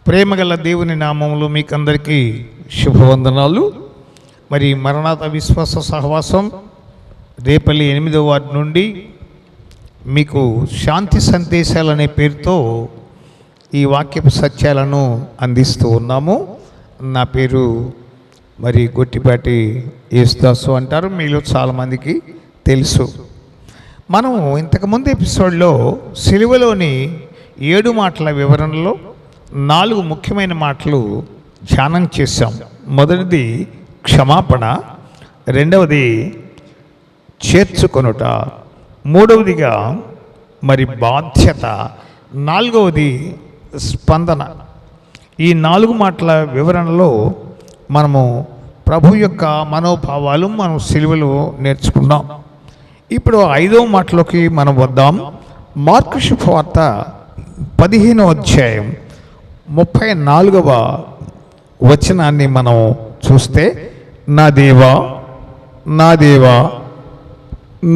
ప్రేమగల దేవుని నామములో మీకు అందరికీ శుభవందనాలు. మరి మరణాత విశ్వాస సహవాసం రేపల్లి 8వ వార్డు నుండి మీకు శాంతి సందేశాలు అనే పేరుతో ఈ వాక్యపు సత్యాలను అందిస్తూ ఉన్నాము. నా పేరు మరి గొట్టిపాటి యేసుదాసు అంటారు, మీలో చాలామందికి తెలుసు. మనం ఇంతకుముందు ఎపిసోడ్లో సిలువలోని 7 మాటల వివరణలో 4 ముఖ్యమైన మాటలు ధ్యానం చేశాం. మొదటిది క్షమాపణ, రెండవది చేర్చుకొనుట, మూడవదిగా మరి బాధ్యత, నాలుగవది స్పందన. ఈ 4 మాటల వివరణలో మనము ప్రభు యొక్క మనోభావాలు మనం సిలువలో నేర్చుకున్నాం. ఇప్పుడు 5వ మాటలోకి మనం వద్దాం. మార్కు శుభవార్త 15వ అధ్యాయం 34వ వచనాన్ని మనం చూస్తే, నా దేవా నా దేవా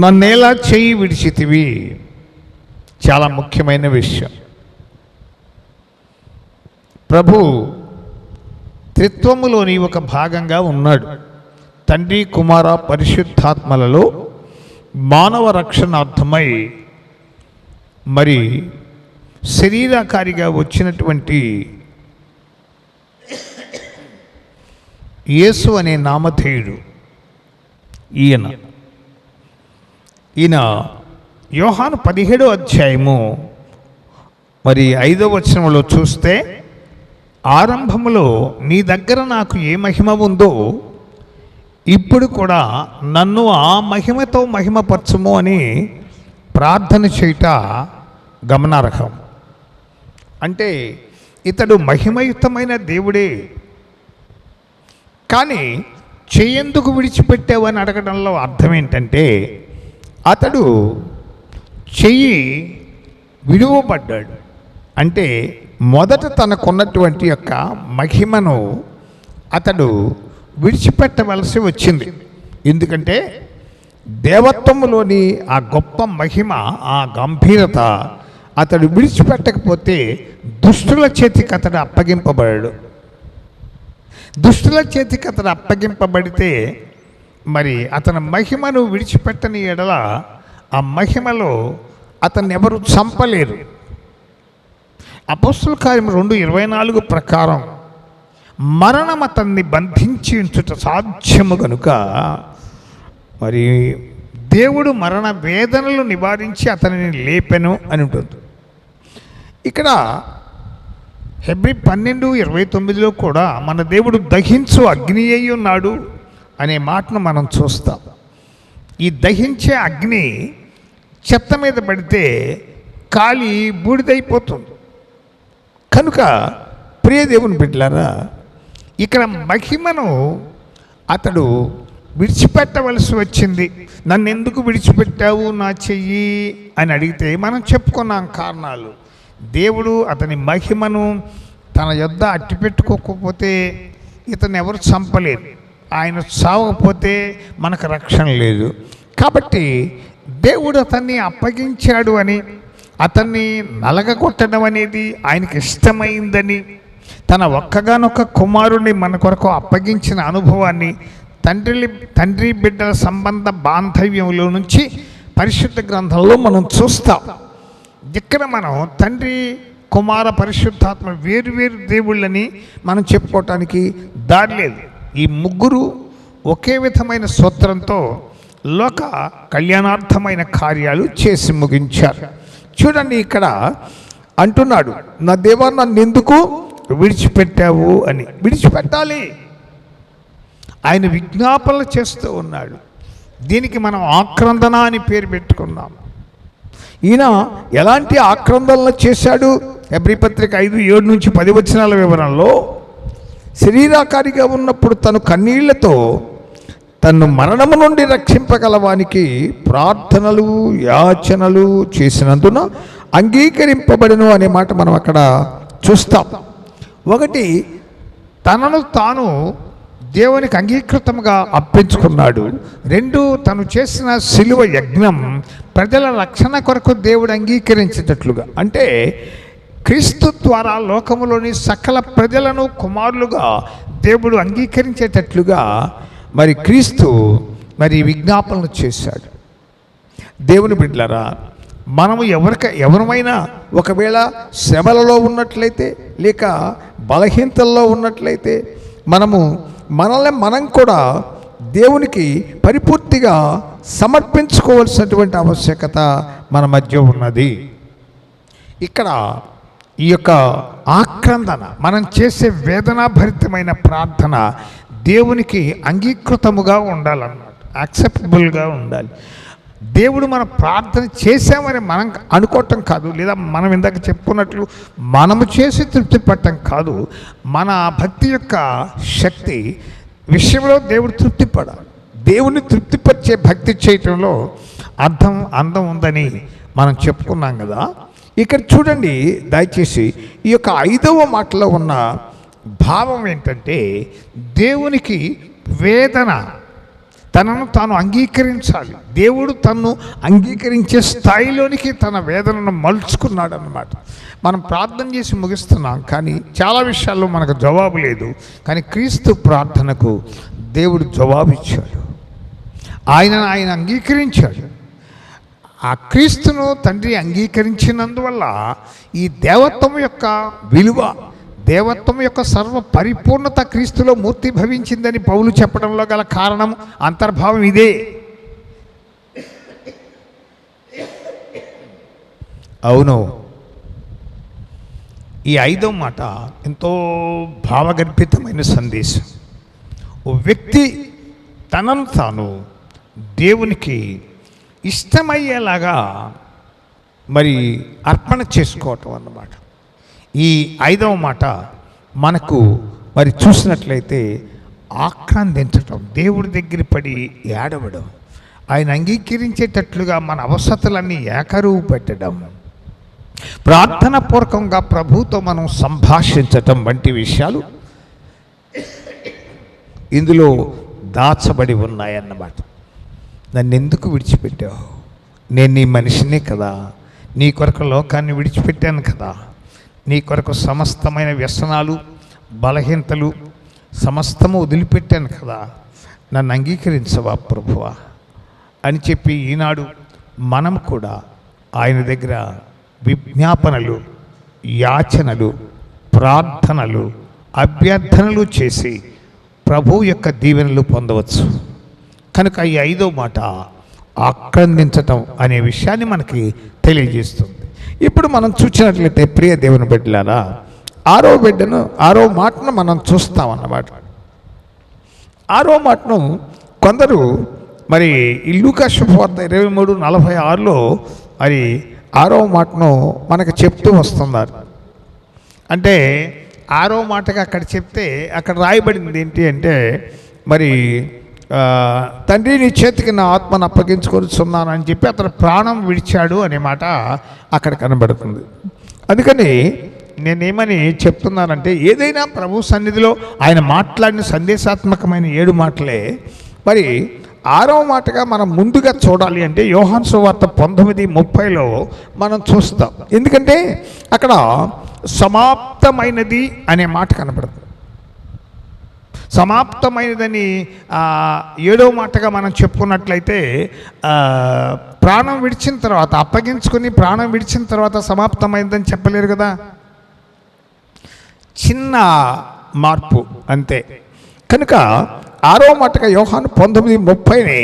నన్నేలా చేయి విడిచితివి. చాలా ముఖ్యమైన విషయం. ప్రభు త్రిత్వములోని ఒక భాగంగా ఉన్నాడు. తండ్రి, కుమార, పరిశుద్ధాత్మలలో మానవ రక్షణార్థమై మరి శరీరాకారిగా వచ్చినటువంటి యేసు అనే నామధేయుడు ఈయన యోహాను 17వ అధ్యాయము మరి 5వ వచనంలో చూస్తే, ఆరంభములో నీ దగ్గర నాకు ఏ మహిమ ఉందో ఇప్పుడు కూడా నన్ను ఆ మహిమతో మహిమపరచుము అని ప్రార్థన చేయుట గమనార్హం. అంటే ఇతడు మహిమయుతమైన దేవుడే, కానీ చెయ్యేందుకు విడిచిపెట్టావు అని అడగడంలో అర్థం ఏంటంటే, అతడు చెయ్యి విడువబడ్డాడు. అంటే మొదట తనకున్నటువంటి యొక్క మహిమను అతడు విడిచిపెట్టవలసి వచ్చింది. ఎందుకంటే దేవత్వములోని ఆ గొప్ప మహిమ, ఆ గంభీరత అతడు విడిచిపెట్టకపోతే దుష్టుల చేతికి అతడు అప్పగింపబడాడు. దుష్టుల చేతికి అతడు అప్పగింపబడితే మరి అతని మహిమను విడిచిపెట్టని ఎడల ఆ మహిమలో అతన్ని ఎవరు చంపలేరు. అపోస్తుల కార్యం 2:24 ప్రకారం మరణం అతన్ని బంధించి ఉంచుట సాధ్యము కనుక మరి దేవుడు మరణ వేదనలు నివారించి అతనిని లేపెను అని ఉంటుంది. ఇక్కడ హెబ్రీ 12:29లో కూడా మన దేవుడు దహించు అగ్ని అయి ఉన్నాడు అనే మాటను మనం చూస్తాం. ఈ దహించే అగ్ని చెత్త మీద పడితే కాలి బూడిదైపోతుంది. కనుక ప్రియ దేవుని బిడ్డలారా, ఇక్కడ మహిమను అతడు విడిచిపెట్టవలసి వచ్చింది. నన్ను ఎందుకు విడిచిపెట్టావు నా చెయ్యి అని అడిగితే మనం చెప్పుకున్నాం కారణాలు. దేవుడు అతని మహిమను తన యొద్ద అట్టిపెట్టుకోకపోతే ఇతను ఎవరు చంపలేరు. ఆయన చావకపోతే మనకు రక్షణ లేదు. కాబట్టి దేవుడు అతన్ని అప్పగించాడు అని, అతన్ని నలగగొట్టడం అనేది ఆయనకి ఇష్టమైందని, తన ఒక్కగానొక్క కుమారుని మన కొరకు అప్పగించిన అనుభవాన్ని తండ్రి బిడ్డల సంబంధ బాంధవ్యంలో నుంచి పరిశుద్ధ గ్రంథంలో మనం చూస్తాం. ఇక్కడ మనం తండ్రి, కుమార, పరిశుద్ధాత్మ వేరు దేవుళ్ళని మనం చెప్పుకోవటానికి దారి లేదు. ఈ ముగ్గురు ఒకే విధమైన సూత్రంతో లోక కళ్యాణార్థమైన కార్యాలు చేసి ముగించారు. చూడండి, ఇక్కడ అంటున్నాడు, నా దేవా నన్ను ఎందుకు విడిచిపెట్టావు అని. విడిచిపెట్టాలి, ఆయన విజ్ఞాపనలు చేస్తూ ఉన్నాడు. దీనికి మనం ఆక్రందన అని పేరు పెట్టుకున్నాం. ఈయన ఎలాంటి ఆక్రందనలు చేశాడు? హెబ్రీ పత్రిక 5:7-10 వచనాల వివరణలో, శరీరాకారిగా ఉన్నప్పుడు తను కన్నీళ్లతో తన్ను మరణము నుండి రక్షింపగలవానికి ప్రార్థనలు యాచనలు చేసినందున అంగీకరింపబడను అనే మాట మనం అక్కడ చూస్తాం. ఒకటి, తనను తాను దేవునికి అంగీకృతంగా అర్పించుకున్నాడు. 2, తను చేసిన శిలువ యజ్ఞం ప్రజల రక్షణ కొరకు దేవుడు అంగీకరించేటట్లుగా. అంటే క్రీస్తు ద్వారా లోకములోని సకల ప్రజలను కుమారులుగా దేవుడు అంగీకరించేటట్లుగా మరి క్రీస్తు మరి విజ్ఞాపనలు చేశాడు. దేవుని బిడ్డలారా, మనము ఎవరమైనా ఒకవేళ శ్రమలలో ఉన్నట్లయితే లేక బలహీనతల్లో ఉన్నట్లయితే మనం కూడా దేవునికి పరిపూర్తిగా సమర్పించుకోవాల్సినటువంటి ఆవశ్యకత మన మధ్య ఉన్నది. ఇక్కడ ఈ యొక్క ఆక్రందన, మనం చేసే వేదనాభరితమైన ప్రార్థన దేవునికి అంగీకృతముగా ఉండాలన్నమాట, యాక్సెప్టబుల్గా ఉండాలి. దేవుడు మన ప్రార్థన చేశామని మనం అనుకోవటం కాదు, లేదా మనం ఇందాక చెప్పుకున్నట్లు మనము చేసి తృప్తి పడటం కాదు. మన భక్తి యొక్క శక్తి విషయంలో దేవుడు తృప్తిపడాలి. దేవుని తృప్తిపరిచే భక్తి చేయటంలో అందం ఉందని మనం చెప్పుకున్నాం కదా. ఇక్కడ చూడండి దయచేసి, ఈ యొక్క 5వ మాటలో ఉన్న భావం ఏంటంటే, దేవునికి వేదన, తనను తాను అంగీకరించాలి. దేవుడు తనను అంగీకరించే స్థాయిలోనికి తన వేదనను మలుచుకున్నాడు అన్నమాట. మనం ప్రార్థన చేసి ముగిస్తున్నాం, కానీ చాలా విషయాల్లో మనకు జవాబు లేదు. కానీ క్రీస్తు ప్రార్థనకు దేవుడు జవాబు ఇచ్చాడు. ఆయన అంగీకరించాడు. ఆ క్రీస్తును తండ్రి అంగీకరించినందువల్ల ఈ దేవత్వం యొక్క విలువ, దేవత్వం యొక్క సర్వ పరిపూర్ణత క్రీస్తులో మూర్తి భవించిందని పౌలు చెప్పడంలో గల కారణం, అంతర్భావం ఇదే. అవును, ఈ 5వ మాట ఎంతో భావగర్భితమైన సందేశం. ఓ వ్యక్తి తనను తాను దేవునికి ఇష్టమయ్యేలాగా మరి అర్పణ చేసుకోవటం అన్నమాట. ఈ 5వ మాట మనకు మరి చూసినట్లయితే ఆక్రందించటం, దేవుడి దగ్గర పడి ఏడవడం, ఆయన అంగీకరించేటట్లుగా మన అవసరతలన్నీ ఏకరువు పెట్టడం, ప్రార్థన పూర్వకంగా ప్రభువుతో మనం సంభాషించటం వంటి విషయాలు ఇందులో దాచబడి ఉన్నాయన్నమాట. నన్ను ఎందుకు విడిచిపెట్టావు? నేను నీ మనిషినే కదా, నీ కొరకు లోకాన్ని విడిచిపెట్టాను కదా, నీ కొరకు సమస్తమైన వ్యసనాలు, బలహీనతలు సమస్తము వదిలిపెట్టాను కదా, నన్ను అంగీకరించవా ప్రభువా అని చెప్పి ఈనాడు మనం కూడా ఆయన దగ్గర విజ్ఞాపనలు, యాచనలు, ప్రార్థనలు, అభ్యర్థనలు చేసి ప్రభువు యొక్క దీవెనలు పొందవచ్చు. కనుక ఈ 5వ మాట ఆక్రందించటం అనే విషయాన్ని మనకి తెలియజేస్తుంది. ఇప్పుడు మనం చూసినట్లయితే ప్రియ దేవుని బిడ్డలారా, 6వ మాటను మనం చూస్తామన్నమాట. 6వ మాటను కొందరు మరి ఈ లూకా శుభవార్త 23:46లో మరి 6వ మాటను మనకు చెప్తూ వస్తున్నారు. అంటే 6వ మాటగా అక్కడ చెప్తే అక్కడ రాయబడింది ఏంటి అంటే, మరి తండ్రి నీ చేతికి నా ఆత్మను అప్పగించుకొనిచున్నానని చెప్పి అతను ప్రాణం విడిచాడు అనే మాట అక్కడ కనబడుతుంది. అందుకని నేనేమని చెప్తున్నానంటే, ఏదైనా ప్రభు సన్నిధిలో ఆయన మాట్లాడిన సందేశాత్మకమైన 7 మాటలే మరి 6వ మాటగా మనం ముందుగా చూడాలి అంటే యోహాను సువార్త 19:30లో మనం చూస్తాం. ఎందుకంటే అక్కడ సమాప్తమైనది అనే మాట కనబడుతుంది. సమాప్తమైనదని 7వ మాటగా మనం చెప్పుకున్నట్లయితే, ప్రాణం విడిచిన తర్వాత, అప్పగించుకొని ప్రాణం విడిచిన తర్వాత సమాప్తమైందని చెప్పలేరు కదా, చిన్న మార్పు అంతే. కనుక 6వ మాటగా యోహాను 19:30ని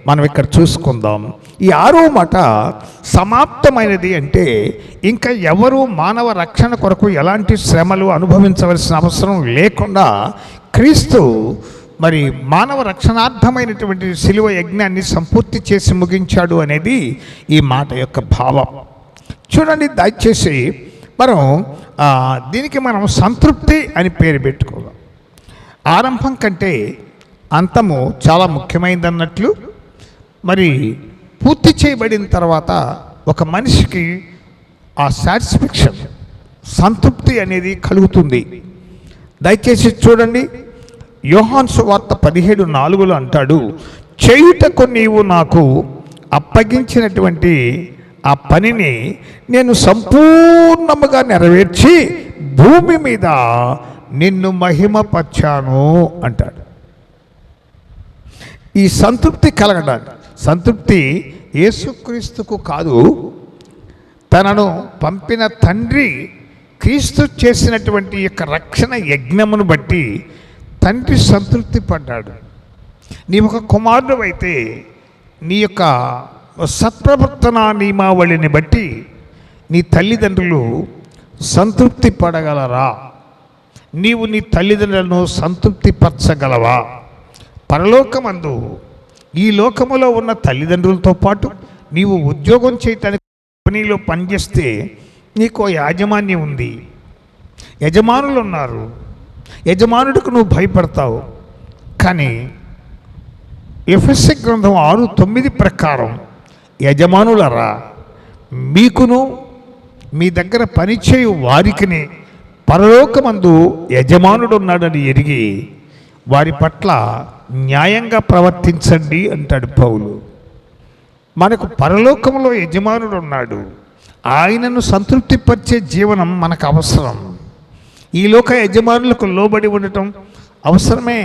మనం ఇక్కడ చూసుకుందాం. ఈ 6వ మాట సమాప్తమైనది అంటే ఇంకా ఎవరు మానవ రక్షణ కొరకు ఎలాంటి శ్రమలు అనుభవించవలసిన అవసరం లేకుండా క్రీస్తు మరి మానవ రక్షణార్థమైనటువంటి శిలువ యజ్ఞాన్ని సంపూర్తి చేసి ముగించాడు అనేది ఈ మాట యొక్క భావం. చూడండి దయచేసి దీనికి మనం సంతృప్తి అని పేరు పెట్టుకోవాలి. ఆరంభం కంటే అంతము చాలా ముఖ్యమైనదన్నట్లు మరి పూర్తి చేయబడిన తర్వాత ఒక మనిషికి ఆ సాటిస్ఫాక్షన్, సంతృప్తి అనేది కలుగుతుంది. దయచేసి చూడండి, యోహాను సువార్త 17:4లో అంటాడు, చేయుటకు నీవు నాకు అప్పగించినటువంటి ఆ పనిని నేను సంపూర్ణముగా నెరవేర్చి భూమి మీద నిన్ను మహిమపరిచాను అంటాడు. ఈ సంతృప్తి కలగడానికి, సంతృప్తి యేసుక్రీస్తుకు కాదు, తనను పంపిన తండ్రి క్రీస్తు చేసినటువంటి యొక్క రక్షణ యజ్ఞమును బట్టి తండ్రి సంతృప్తి పడ్డాడు. నీ ఒక కుమారుడు అయితే నీ యొక్క సత్ప్రవర్తన నియమావళిని బట్టి నీ తల్లిదండ్రులు సంతృప్తి పడగలరా? నీవు నీ తల్లిదండ్రులను సంతృప్తి పరచగలవా? పరలోకమందు ఈ లోకములో ఉన్న తల్లిదండ్రులతో పాటు నీవు ఉద్యోగం చేయటానికి కంపెనీలో పనిచేస్తే నీకు యాజమాన్యం ఉంది, యజమానులు ఉన్నారు, యజమానుడికి నువ్వు భయపడతావు. కానీ ఎఫెసీ గ్రంథం 6:9 ప్రకారం యజమానులరా, మీకును మీ దగ్గర పనిచేయు వారికిని పరలోకమందు యజమానుడు ఉన్నాడని ఎరిగి వారి పట్ల న్యాయంగా ప్రవర్తించండి అంటాడు పౌలు. మనకు పరలోకంలో యజమానుడు ఉన్నాడు, ఆయనను సంతృప్తిపరిచే జీవనం మనకు అవసరం. ఈ లోక యజమానులకు లోబడి ఉండటం అవసరమే,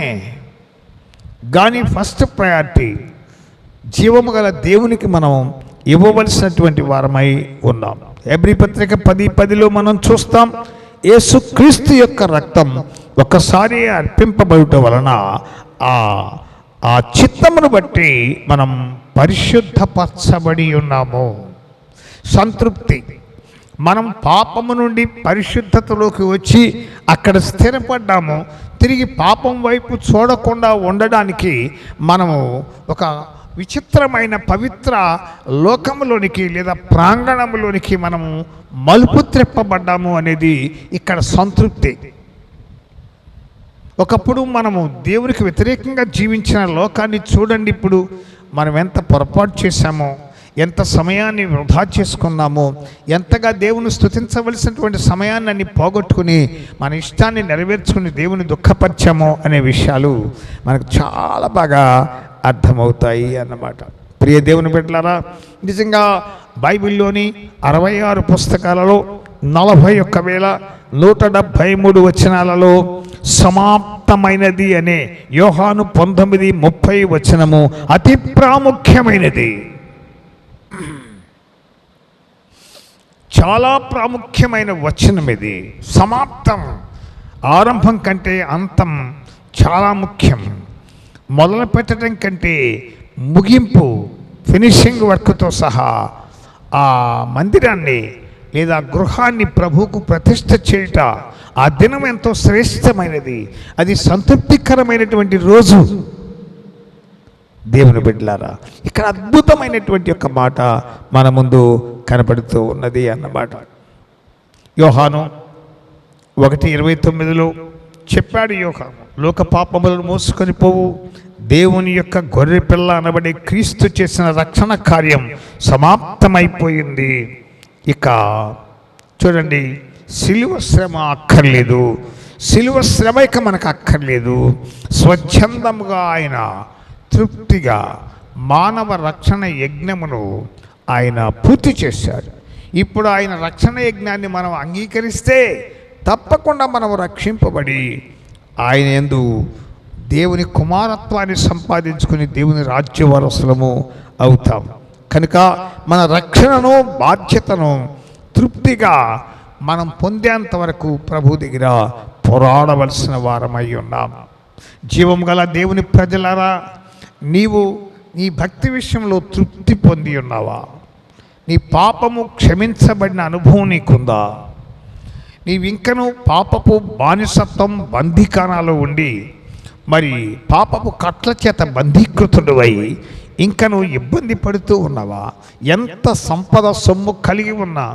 కానీ ఫస్ట్ ప్రయారిటీ జీవము గల దేవునికి మనం ఇవ్వవలసినటువంటి వారమై ఉన్నాం. హెబ్రీ పత్రిక 10:10లో మనం చూస్తాం, యేసుక్రీస్తు యొక్క రక్తం ఒకసారి అర్పింపబడుట వలన ఆ చిత్తమును బట్టి మనం పరిశుద్ధపరచబడి ఉన్నాము. సంతృప్తి, మనం పాపము నుండి పరిశుద్ధతలోకి వచ్చి అక్కడ స్థిరపడ్డాము. తిరిగి పాపం వైపు చూడకుండా ఉండడానికి మనము ఒక విచిత్రమైన పవిత్ర లోకములోనికి లేదా ప్రాంగణంలోనికి మనము మలుపు త్రిప్పబడ్డాము అనేది ఇక్కడ సంతృప్తి. ఒకప్పుడు మనము దేవునికి వ్యతిరేకంగా జీవించిన లోకాన్ని చూడండి, ఇప్పుడు మనం ఎంత పొరపాటు చేశామో, ఎంత సమయాన్ని వృధా చేసుకున్నామో, ఎంతగా దేవుని స్తుతించవలసినటువంటి సమయాన్ని అన్ని పోగొట్టుకుని మన ఇష్టాన్ని నెరవేర్చుకుని దేవుని దుఃఖపరిచామో అనే విషయాలు మనకు చాలా బాగా అర్థమవుతాయి అన్నమాట. ప్రియ దేవుని బిడ్డలారా, నిజంగా బైబిల్లోని 66 పుస్తకాలలో 41,173 వచనాలలో సమాప్తమైనది అనే యోహాను 19:30 వచనము అతి ప్రాముఖ్యమైనది. చాలా ప్రాముఖ్యమైన వచనం ఇది. సమాప్తం, ఆరంభం కంటే అంతం చాలా ముఖ్యం. మొదలు పెట్టడం కంటే ముగింపు, ఫినిషింగ్ వర్క్తో సహా ఆ మందిరాన్ని లేదా గృహాన్ని ప్రభువుకు ప్రతిష్ఠ చేయుట, ఆ దినం ఎంతో శ్రేష్టమైనది. అది సంతృప్తికరమైనటువంటి రోజు. దేవుని బిడ్డలారా, ఇక్కడ అద్భుతమైనటువంటి ఒక మాట మన ముందు కనపడుతూ ఉన్నది అన్నమాట. యోహాను 1:29లో చెప్పాడు యోహాను, లోక పాపములను మోసుకొని పోవు దేవుని యొక్క గొర్రె పిల్ల అనబడే క్రీస్తు చేసిన రక్షణ కార్యం సమాప్తమైపోయింది. ఇక చూడండి, సిలువ శ్రమ అక్కర్లేదు, సిలువ శ్రమ ఇక మనకు అక్కర్లేదు. స్వచ్ఛందముగా ఆయన తృప్తిగా మానవ రక్షణ యజ్ఞమును ఆయన పూర్తి చేశాడు. ఇప్పుడు ఆయన రక్షణ యజ్ఞాన్ని మనం అంగీకరిస్తే తప్పకుండా మనం రక్షింపబడి ఆయన యందు దేవుని కుమారత్వాన్ని సంపాదించుకుని దేవుని రాజ్య వారసులము అవుతాం. కనుక మన రక్షణను, బాధ్యతను తృప్తిగా మనం పొందేంత వరకు ప్రభు దగ్గర పోరాడవలసిన వారమై ఉన్నాం. జీవం గల దేవుని ప్రజలారా, నీవు నీ భక్తి విషయంలో తృప్తి పొంది ఉన్నావా? నీ పాపము క్షమించబడిన అనుభవం నీకుందా? నీవింకను పాపపు బానిసత్వం బంధీకానాలో ఉండి మరి పాపపు కట్ల చేత బంధీకృతుడువై ఇంకను ఇబ్బంది పడుతూ ఉన్నావా? ఎంత సంపద సొమ్ము కలిగి ఉన్నా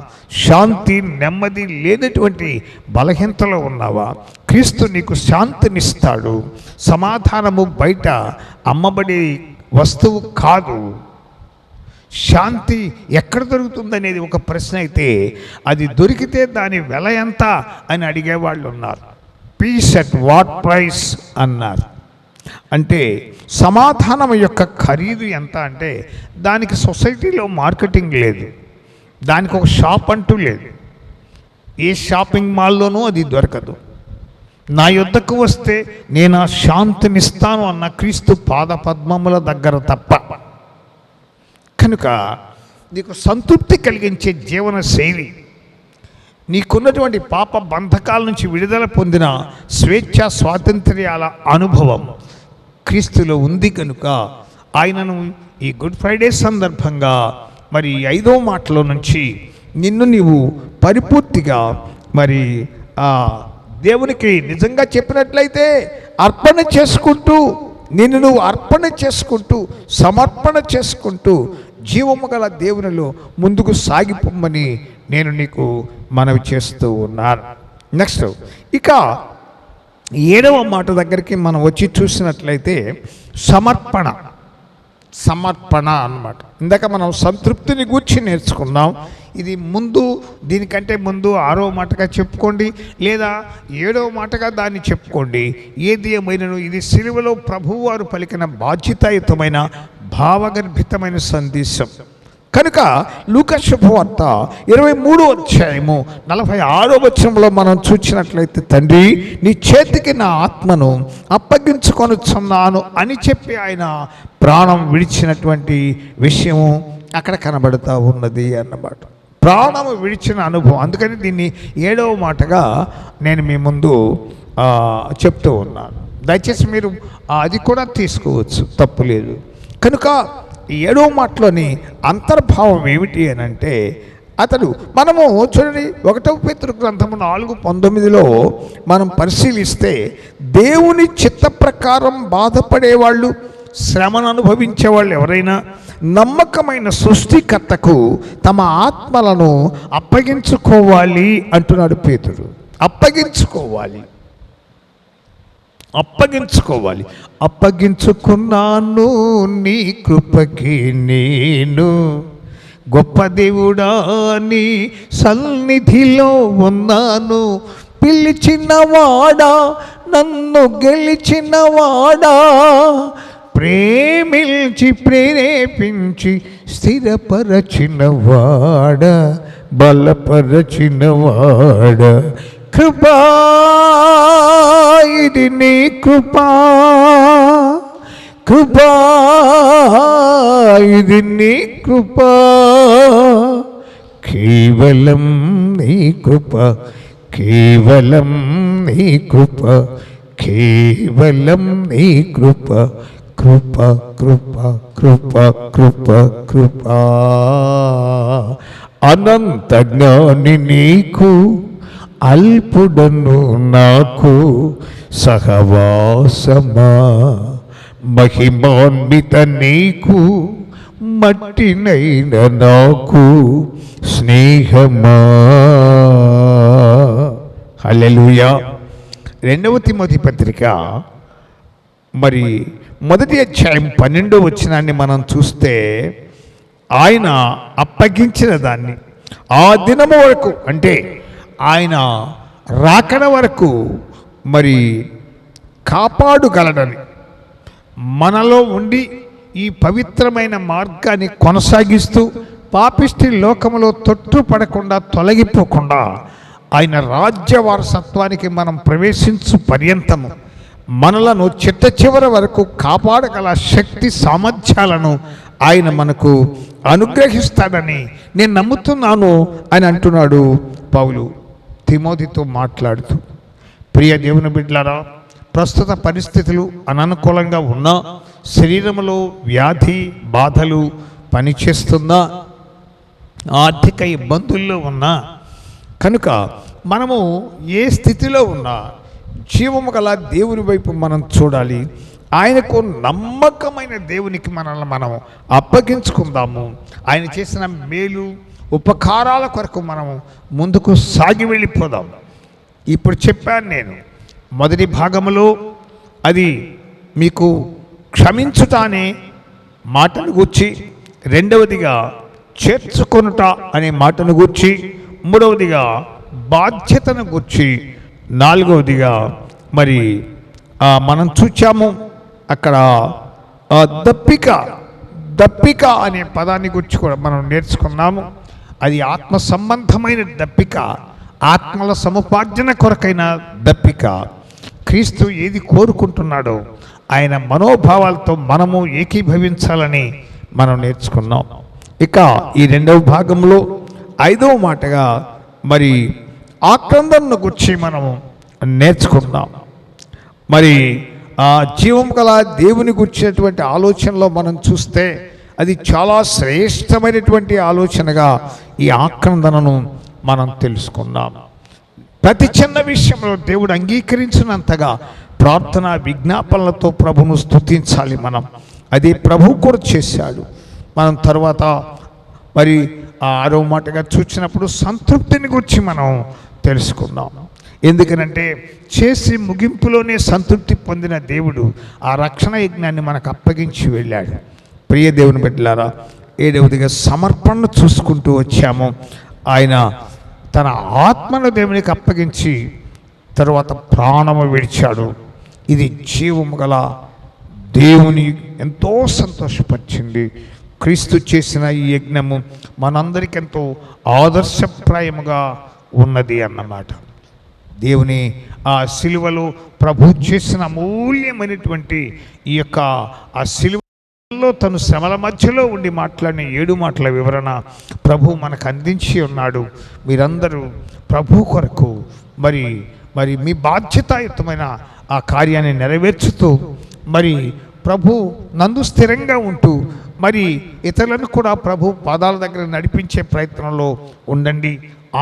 శాంతి నెమ్మది లేనటువంటి బలహీనతలో ఉన్నావా? క్రీస్తు నీకు శాంతినిస్తాడు. సమాధానము బయట అమ్మబడే వస్తువు కాదు. శాంతి ఎక్కడ దొరుకుతుందనేది ఒక ప్రశ్న అయితే, అది దొరికితే దాని వెల ఎంత అని అడిగేవాళ్ళు ఉన్నారు. పీస్ అట్ వాట్ ప్రైస్ అన్నారు. అంటే సమాధానం యొక్క ఖరీదు ఎంత అంటే దానికి సొసైటీలో మార్కెటింగ్ లేదు. దానికి ఒక షాప్ అంటూ లేదు. ఏ షాపింగ్ మాల్లోనూ అది దొరకదు. నా యొద్దకు వస్తే నేను ఆ శాంతినిస్తాను అన్న క్రీస్తు పాద పద్మముల దగ్గర తప్ప. కనుక నీకు సంతృప్తి కలిగించే జీవన శైలి, నీకున్నటువంటి పాప బంధకాల నుంచి విడుదల పొందిన స్వేచ్ఛ స్వాతంత్ర్యాల అనుభవం క్రీస్తులో ఉంది. కనుక ఆయనను ఈ గుడ్ ఫ్రైడే సందర్భంగా మరి 5వ మాటలో నుంచి నిన్ను నీవు పరిపూర్తిగా మరి దేవునికి నిజంగా చెప్పినట్లయితే అర్పణ చేసుకుంటూ, నిన్ను నువ్వు అర్పణ చేసుకుంటూ, సమర్పణ చేసుకుంటూ జీవము గల దేవునిలో ముందుకు సాగిపోమ్మని నేను నీకు మనవి చేస్తూ ఉన్నాను. నెక్స్ట్ ఇక 7వ మాట దగ్గరికి మనం వచ్చి చూసినట్లయితే సమర్పణ అన్నమాట. ఇందాక మనం సంతృప్తిని గూర్చి నేర్చుకున్నాం. ఇది ముందు, దీనికంటే ముందు 6వ మాటగా చెప్పుకోండి, లేదా 7వ మాటగా దాన్ని చెప్పుకోండి. ఏది ఏమైనను ఇది సిలువలో ప్రభువారు పలికిన బాధ్యతాయుతమైన భావగర్భితమైన సందేశం. కనుక లూకా శుభవార్త 23వ అధ్యాయము 46వ వచనంలో మనం చూసినట్లయితే, తండ్రి నీ చేతికి నా ఆత్మను అప్పగించుకొనుచున్నాను అని చెప్పి ఆయన ప్రాణం విడిచినటువంటి విషయము అక్కడ కనబడుతూ ఉన్నది అన్నమాట. ప్రాణము విడిచిన అనుభవం. అందుకని దీన్ని 7వ మాటగా నేను మీ ముందు చెప్తూ ఉన్నాను. దయచేసి మీరు అది కూడా తీసుకోవచ్చు, తప్పులేదు. కనుక ఈ 7వ మాటలోని అంతర్భావం ఏమిటి అని అంటే, మనము చూడండి 1వ పేతురు గ్రంథము 4:19లో మనం పరిశీలిస్తే, దేవుని చిత్త ప్రకారం బాధపడేవాళ్ళు, శ్రమను అనుభవించే వాళ్ళు ఎవరైనా నమ్మకమైన సృష్టికర్తకు తమ ఆత్మలను అప్పగించుకోవాలి అంటున్నాడు పేతురు. అప్పగించుకోవాలి. అప్పగించుకున్నాను నీ కృపకి నేను, గొప్ప దేవుడా నీ సన్నిధిలో ఉన్నాను, పిలిచినవాడా నన్ను గెలిచినవాడా, ప్రేమించి ప్రేరేపించి స్థిరపరచినవాడ, బలపరచినవాడ, కృపా ఇది నీ కృపా, కృపా ఇది నీ కృపా, కేవలం నీ కృప, కేవలం నీ కృప, కేవలం నీ కృప, కృప కృప కృప కృప కృప. అనంత జ్ఞాని నీకు, అల్పుడను నాకు సహవాసమా, మహిమాన్విత నీకు, మట్టినైన నాకు స్నేహమా. హల్లెలూయా. 2వ తిమోతి పత్రిక మరి 1వ అధ్యాయం 12వ వచనాన్ని మనం చూస్తే, ఆయన అప్పగించిన దాన్ని ఆ దినము వరకు, అంటే ఆయన రాకడ వరకు మరి కాపాడుగలడని, మనలో ఉండి ఈ పవిత్రమైన మార్గాన్ని కొనసాగిస్తూ పాపిష్టి లోకములో తొట్టుపడకుండా, తొలగిపోకుండా ఆయన రాజ్య వారసత్వానికి మనం ప్రవేశించు పర్యంతము మనలను చిట్ట చివరి వరకు కాపాడగల శక్తి సామర్థ్యాలను ఆయన మనకు అనుగ్రహిస్తాడని నేను నమ్ముతున్నాను అని అంటున్నాడు పౌలు తిమోతితో మాట్లాడుతూ. ప్రియ దేవుని బిడ్డలారా, ప్రస్తుత పరిస్థితులు అననుకూలంగా ఉన్నా, శరీరంలో వ్యాధి బాధలు పనిచేస్తున్నా, ఆర్థిక ఇబ్బందుల్లో ఉన్నా, కనుక మనము ఏ స్థితిలో ఉన్నా జీవము గల దేవుని వైపు మనం చూడాలి. ఆయనకు నమ్మకమైన దేవునికి మనల్ని మనం అప్పగించుకుందాము. ఆయన చేసిన మేలు ఉపకారాల కొరకు మనము ముందుకు సాగి వెళ్ళిపోదాం. ఇప్పుడు చెప్పాను నేను మొదటి భాగములో, అది మీకు క్షమించుట అనే మాటను గూర్చి, రెండవదిగా చేర్చుకొనుట అనే మాటను గూర్చి, మూడవదిగా బాధ్యతను గూర్చి, నాలుగవదిగా మరి మనం చూచాము అక్కడ దప్పిక అనే పదాన్ని గురించి కూడా మనం నేర్చుకున్నాము. అది ఆత్మ సంబంధమైన దప్పిక, ఆత్మల సముపార్జన కొరకైన దప్పిక. క్రీస్తు ఏది కోరుకుంటున్నాడో ఆయన మనోభావాలతో మనము ఏకీభవించాలని మనం నేర్చుకున్నాం. ఇక ఈ రెండవ భాగంలో 5వ మాటగా మరి ఆక్రందనను గురించి మనము నేర్చుకుందాం. మరి ఆ జీవం గల దేవుని గురించినటువంటి ఆలోచనలో మనం చూస్తే అది చాలా శ్రేష్టమైనటువంటి ఆలోచనగా ఈ ఆక్రందనను మనం తెలుసుకుందాం. ప్రతి చిన్న విషయంలో దేవుడు అంగీకరించినంతగా ప్రార్థన విజ్ఞాపనలతో ప్రభును స్తుతించాలి మనం. అది ప్రభువు కూడా చేశాడు. మనం తర్వాత మరి 6వ మాటగా చూసినప్పుడు సంతృప్తిని గురించి మనం తెలుసుకుందాం. ఎందుకనంటే చేసి ముగింపులోనే సంతృప్తి పొందిన దేవుడు ఆ రక్షణ యజ్ఞాన్ని మనకు అప్పగించి వెళ్ళాడు. ప్రియ దేవుని బిడ్డలారా, 7వదిగా సమర్పణను చూసుకుంటూ వచ్చాము. ఆయన తన ఆత్మను దేవునికి అప్పగించి తర్వాత ప్రాణము విడిచాడు. ఇది జీవము గల దేవుని ఎంతో సంతోషపరిచింది. క్రీస్తు చేసిన ఈ యజ్ఞము మనందరికీ ఎంతో ఆదర్శప్రాయముగా ఉన్నది అన్నమాట. దేవుని ఆ సిలువలో ప్రభు చేసిన అమూల్యమైనటువంటి ఈ యొక్క ఆ సిలువలో తను శ్రమల మధ్యలో ఉండి మాట్లాడిన 7 మాటల వివరణ ప్రభు మనకు అందించి ఉన్నాడు. మీరందరూ ప్రభు కొరకు మరి మరి మీ బాధ్యతాయుతమైన ఆ కార్యాన్ని నెరవేర్చుతూ మరి ప్రభు నందు స్థిరంగా ఉంటూ మరి ఇతరులను కూడా ప్రభు పాదాల దగ్గర నడిపించే ప్రయత్నంలో ఉండండి.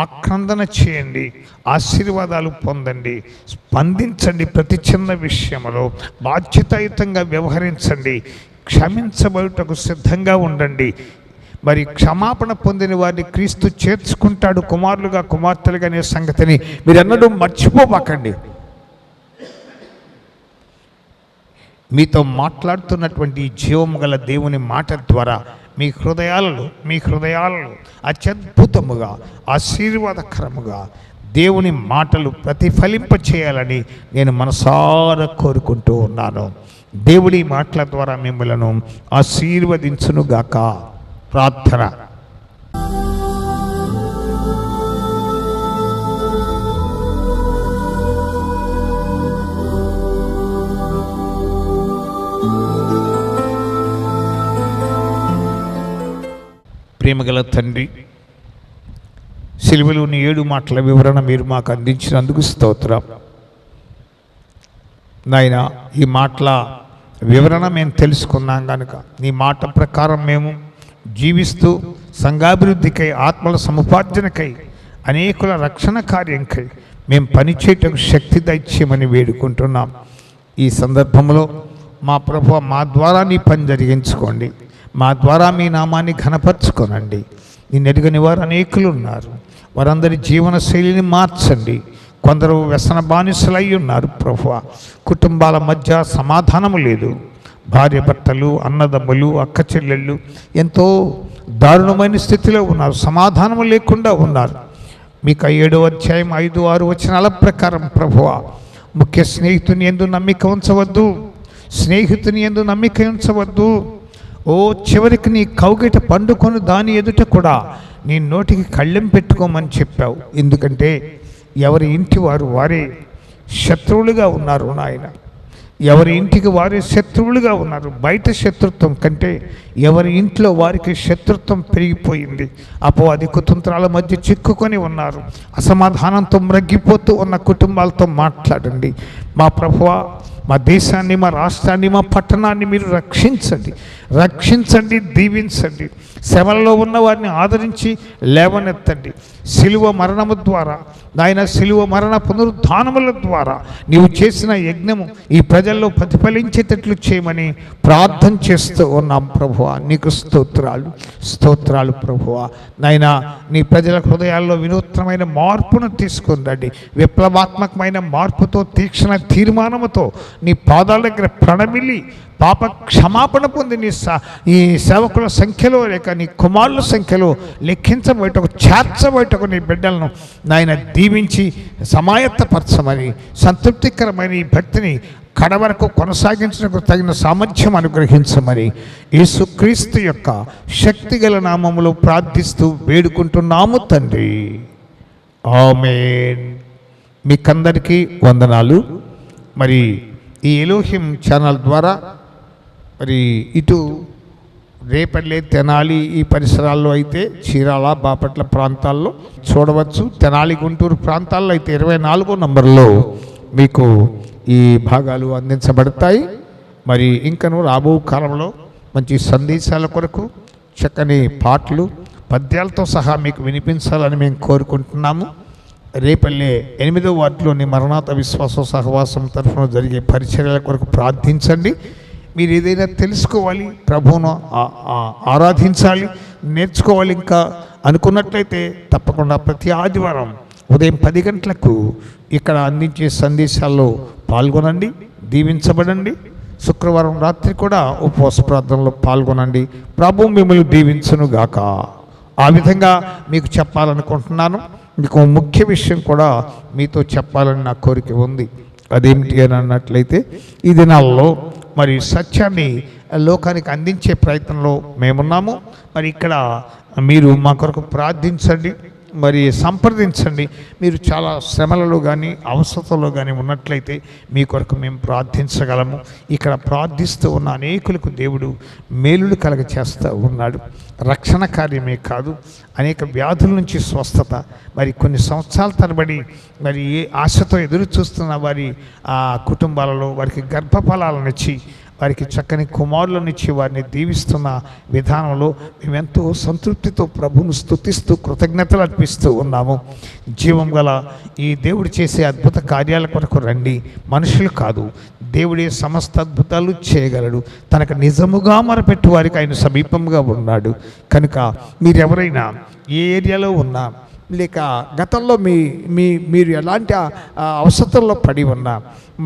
ఆక్రందన చేయండి, ఆశీర్వాదాలు పొందండి, స్పందించండి. ప్రతి చిన్న విషయంలో బాధ్యతాయుతంగా వ్యవహరించండి, క్షమించబడుటకు సిద్ధంగా ఉండండి. మరి క్షమాపణ పొందిన వారిని క్రీస్తు చేర్చుకుంటాడు కుమారులుగా కుమార్తెలుగా అనే సంగతిని మీరన్నడూ మర్చిపోబాకండి. మీతో మాట్లాడుతున్నటువంటి జీవము గల దేవుని మాట ద్వారా మీ హృదయాలలో అత్యద్భుతముగా ఆశీర్వాదకరముగా దేవుని మాటలు ప్రతిఫలింప చేయాలని నేను మనసారా కోరుకుంటూ ఉన్నాను. దేవుడి మాటల ద్వారా మిమ్మలను ఆశీర్వదించునుగాక. ప్రార్థన. ప్రేమగల తండ్రి, సిలువలోని 7 మాటల వివరణ మీరు మాకు అందించినందుకు స్తోత్రం నాయన. ఈ మాటల వివరణ మేము తెలుసుకున్నాం కనుక నీ మాట ప్రకారం మేము జీవిస్తూ సంఘాభివృద్ధికై, ఆత్మల సముపార్జనకై, అనేకుల రక్షణ కార్యంకై మేము పనిచేయటకు శక్తి దయచేయమని వేడుకుంటున్నాం. ఈ సందర్భంలో మా ప్రభువా, మా ద్వారా నీ పని జరిగించుకోండి. మా ద్వారా మీ నామాన్ని ఘనపరచుకోనండి. నిన్ను ఎరుగని వారు అనేకులు ఉన్నారు. వారందరి జీవన శైలిని మార్చండి. కొందరు వ్యసన బానిసలై ఉన్నారు ప్రభువా. కుటుంబాల మధ్య సమాధానము లేదు. భార్య భర్తలు, అన్నదమ్ములు, అక్క చెల్లెళ్ళు ఎంతో దారుణమైన స్థితిలో ఉన్నారు. సమాధానము లేకుండా ఉన్నారు. మీకు 7వ అధ్యాయం 5, 6 వచనాల ప్రకారం ప్రభువా, ముఖ్య స్నేహితుని యందు నమ్మిక ఉంచవద్దు, స్నేహితుని యందు నమ్మిక ఉంచవద్దు. ఓ చివరికి నీ కౌగిట పండుకొని దాని ఎదుట కూడా నీ నోటికి కళ్ళెం పెట్టుకోమని చెప్పావు. ఎందుకంటే ఎవరి ఇంటి వారు వారే శత్రువులుగా ఉన్నారు నాయన. ఎవరి ఇంటికి వారే శత్రువులుగా ఉన్నారు. బయట శత్రుత్వం కంటే ఎవరి ఇంట్లో వారికి శత్రుత్వం పెరిగిపోయింది. అపవాది కుతంత్రాల మధ్య చిక్కుకొని ఉన్నారు. అసమాధానంతో మ్రగ్గిపోతూ ఉన్న కుటుంబాలతో మాట్లాడండి. మా ప్రభువా, మా దేశాన్ని, మా రాష్ట్రాన్ని, మా పట్టణాన్ని మీరు రక్షించండి, దీవించండి. శ్రమలలో ఉన్న వారిని ఆదరించి లేవనెత్తండి. సిలువ మరణము ద్వారా నాయన, సిలువ మరణ పునరుద్ధానముల ద్వారా నీవు చేసిన యజ్ఞము ఈ ప్రజల్లో ప్రతిఫలించేటట్లు చేయమని ప్రార్థన చేస్తూ ఉన్నాం ప్రభువా. నీకు స్తోత్రాలు ప్రభువా. నాయన, నీ ప్రజల హృదయాల్లో వినూత్నమైన మార్పును తీసుకుని రండి. విప్లవాత్మకమైన మార్పుతో, తీక్షణ తీర్మానముతో నీ పాదాల దగ్గర ప్రణమిల్లి పాప క్షమాపణ పొంది ఈ సేవకుల సంఖ్యలో లేక నీ కుమారుల సంఖ్యలో లెక్కించబోయేటకు, చేర్చబోయేటకు నీ బిడ్డలను నాయన దీవించి సమాయత్తపరచమని, సంతృప్తికరమైన ఈ భక్తిని కడవరకు కొనసాగించడానికి తగిన సామర్థ్యం అనుగ్రహించమని యేసుక్రీస్తు యొక్క శక్తిగల నామములో ప్రార్థిస్తూ వేడుకుంటున్నాము తండ్రి. ఆమేన్. మీకందరికీ వందనాలు. మరి ఈ ఎలోహిం ఛానల్ ద్వారా మరి ఇటు రేపల్లె, తెనాలి ఈ పరిసరాల్లో అయితే చీరాల, బాపట్ల ప్రాంతాల్లో చూడవచ్చు. తెనాలి, గుంటూరు ప్రాంతాల్లో అయితే 24వ నంబర్లో మీకు ఈ భాగాలు అందించబడతాయి. మరి ఇంకను రాబో కాలంలో మంచి సందేశాల కొరకు చక్కని పాటలు, పద్యాలతో సహా మీకు వినిపించాలని మేము కోరుకుంటున్నాము. రేపల్లె 8వ వార్డులోని మరణాత విశ్వాస సహవాసం తరఫున జరిగే పరిచర్యల కొరకు ప్రార్థించండి. మీరు ఏదైనా తెలుసుకోవాలి, ప్రభువును ఆరాధించాలి, నేర్చుకోవాలి ఇంకా అనుకున్నట్లయితే తప్పకుండా ప్రతి ఆదివారం ఉదయం 10 గంటలకు ఇక్కడ అందించే సందేశాల్లో పాల్గొనండి, దీవించబడండి. శుక్రవారం రాత్రి కూడా ఉపవాస ప్రార్థనలో పాల్గొనండి. ప్రభు మిమ్మల్ని దీవించునుగాక. ఆ విధంగా మీకు చెప్పాలనుకుంటున్నాను. మీకు ముఖ్య విషయం కూడా మీతో చెప్పాలని నా కోరిక ఉంది. అదేమిటి అని అన్నట్లయితే, ఈ దినాల్లో మరి సత్యాన్ని లోకానికి అందించే ప్రయత్నంలో మేమున్నాము. మరి ఇక్కడ మీరు మా కొరకు ప్రార్థించండి, మరి సంప్రదించండి. మీరు చాలా శ్రమలలో కానీ అవసరతలో కానీ ఉన్నట్లయితే మీ కొరకు మేము ప్రార్థించగలము. ఇక్కడ ప్రార్థిస్తూ ఉన్న అనేకులకు దేవుడు మేలులు కలగ చేస్తూ ఉన్నాడు. రక్షణ కార్యమే కాదు, అనేక వ్యాధుల నుంచి స్వస్థత, మరి కొన్ని సంవత్సరాల తరబడి మరి ఏ ఆశతో ఎదురు చూస్తున్న వారి కుటుంబాలలో వారికి గర్భఫలాలనిచ్చి వారికి చక్కని కుమారులనిచ్చి వారిని దీవిస్తున్న విధానంలో మేమెంతో సంతృప్తితో ప్రభువును స్తుతిస్తూ కృతజ్ఞతలు అర్పిస్తూ ఉన్నాము. జీవం గల ఈ దేవుడు చేసే అద్భుత కార్యాల కొరకు రండి. మనుషులు కాదు, దేవుడే సమస్త అద్భుతాలు చేయగలడు. తనకు నిజముగా మొరపెట్టు వారికి ఆయన సమీపంగా ఉన్నాడు. కనుక మీరెవరైనా ఏ ఏరియాలో ఉన్నా, లేక గతంలో మీరు ఎలాంటి అవసరంలో పడి ఉన్నా,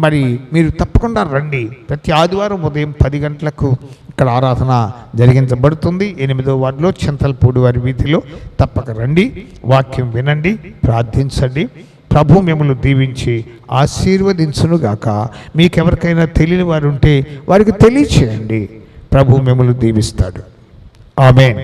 మరి మీరు తప్పకుండా రండి. ప్రతి ఆదివారం ఉదయం 10 గంటలకు ఇక్కడ ఆరాధన జరిగించబడుతుంది. 8వ వార్డులో చింతలపూడి వారి వీధిలో. తప్పక రండి, వాక్యం వినండి, ప్రార్థించండి. ప్రభు మిమ్మల్ని దీవించి ఆశీర్వదించునుగాక. మీకెవరికైనా తెలియని వారు ఉంటే వారికి తెలియచేయండి. ప్రభు మిమ్మల్ని దీవిస్తాడు. ఆమేన్.